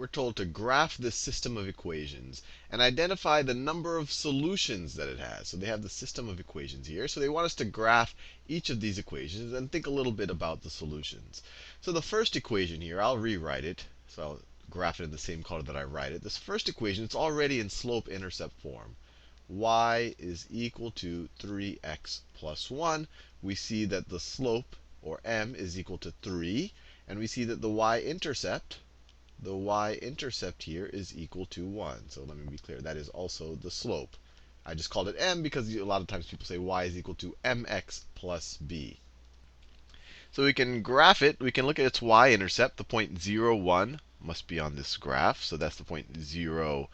we're told to graph this system of equations and identify the number of solutions that it has. So they have the system of equations here. So they want us to graph each of these equations and think a little bit about the solutions. So the first equation here, I'll rewrite it. So I'll graph it in the same color that I write it. This first equation, it's already in slope-intercept form. Y is equal to 3x plus 1. We see that the slope, or m, is equal to 3. And we see that the y-intercept here is equal to 1. So let me be clear. That is also the slope. I just called it m because a lot of times people say y is equal to mx plus b. So we can graph it. We can look at its y-intercept. The point 0, 1 must be on this graph. So that's the point 0,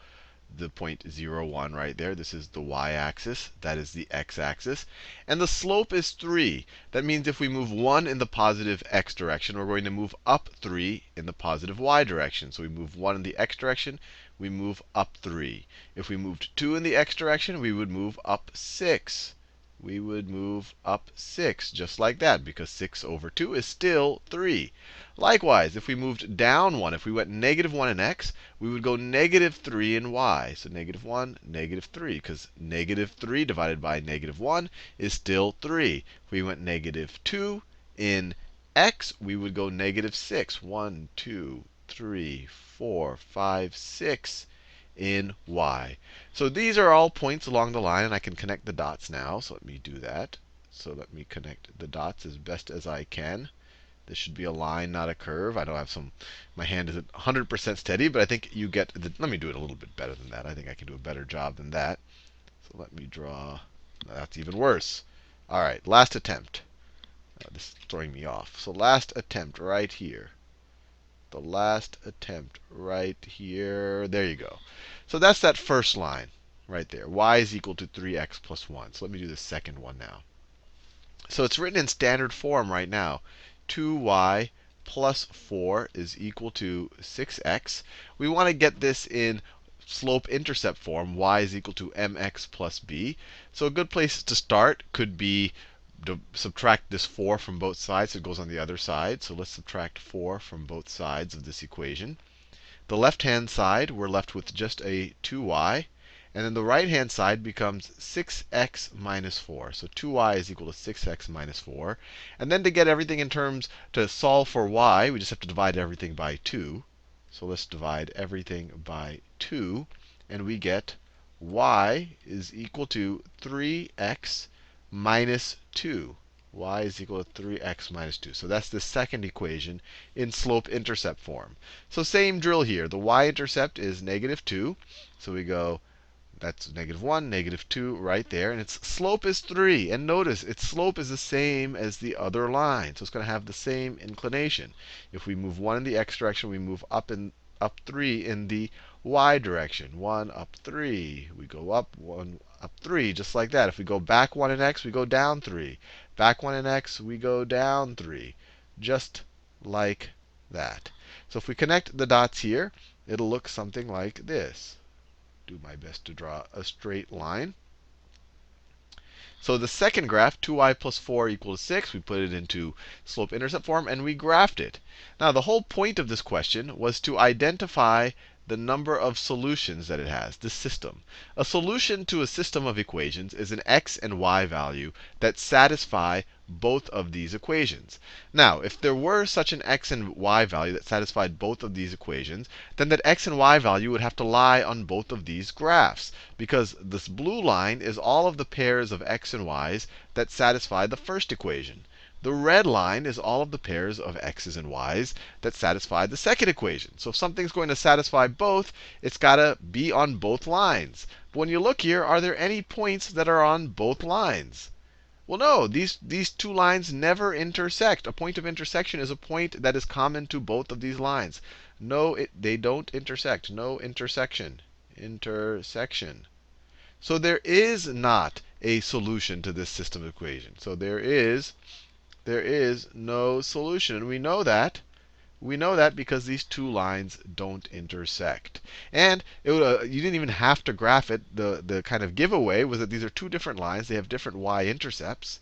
the point 0, 1 right there. This is the y-axis. That is the x-axis. And the slope is 3. That means if we move 1 in the positive x direction, we're going to move up 3 in the positive y direction. So we move 1 in the x direction, we move up 3. If we moved 2 in the x direction, we would move up 6. We would move up 6, just like that, because 6 over 2 is still 3. Likewise, if we moved down 1, if we went negative 1 in x, we would go negative 3 in y. So negative 1, negative 3, because negative 3 divided by negative 1 is still 3. If we went negative 2 in x, we would go negative 6. 1, 2, 3, 4, 5, 6 in y. So these are all points along the line, and I can connect the dots now. So let me do that. So let me connect the dots as best as I can. This should be a line, not a curve. I know I have my hand isn't 100% steady, but I think you get let me do it a little bit better than that. I think I can do a better job than that. So let me draw. That's even worse. All right, last attempt. This is throwing me off. So last attempt right here. The last attempt right here. There you go. So that's that first line right there. Y is equal to 3x plus 1. So let me do the second one now. So it's written in standard form right now. 2y plus 4 is equal to 6x. We want to get this in slope-intercept form. Y is equal to mx plus b. So a good place to start could be to subtract this 4 from both sides. It goes on the other side. So let's subtract 4 from both sides of this equation. The left-hand side, we're left with just a 2y. And then the right-hand side becomes 6x minus 4. So 2y is equal to 6x minus 4. And then to get everything in terms, to solve for y, we just have to divide everything by 2. So let's divide everything by 2. And we get y is equal to 3x minus 2. Y is equal to 3x minus 2. So that's the second equation in slope-intercept form. So same drill here. The y-intercept is negative 2. So we go, that's negative 1, negative 2 right there. And its slope is 3. And notice, its slope is the same as the other line. So it's going to have the same inclination. If we move 1 in the x direction, we move up 3 in the y direction. 1 up 3. We go up 1 up 3, just like that. If we go back 1 in x, we go down 3. Back 1 in x, we go down 3. Just like that. So if we connect the dots here, it'll look something like this. Do my best to draw a straight line. So the second graph, 2y plus 4 equals 6, we put it into slope-intercept form, and we graphed it. Now, the whole point of this question was to identify the number of solutions that it has, this system. A solution to a system of equations is an x and y value that satisfy both of these equations. Now, if there were such an x and y value that satisfied both of these equations, then that x and y value would have to lie on both of these graphs, because this blue line is all of the pairs of x and y's that satisfy the first equation. The red line is all of the pairs of x's and y's that satisfy the second equation. So if something's going to satisfy both, it's got to be on both lines. But when you look here, are there any points that are on both lines? Well, no, these two lines never intersect. A point of intersection is a point that is common to both of these lines. No, they don't intersect. No intersection. Intersection. So there is not a solution to this system of equations. So there is no solution. And we know that. We know that because these two lines don't intersect. And you didn't even have to graph it. The kind of giveaway was that these are two different lines. They have different y-intercepts.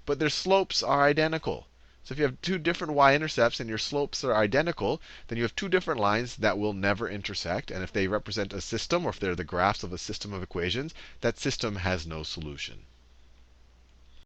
But their slopes are identical. So if you have two different y-intercepts and your slopes are identical, then you have two different lines that will never intersect. And if they represent a system, or if they're the graphs of a system of equations, that system has no solution.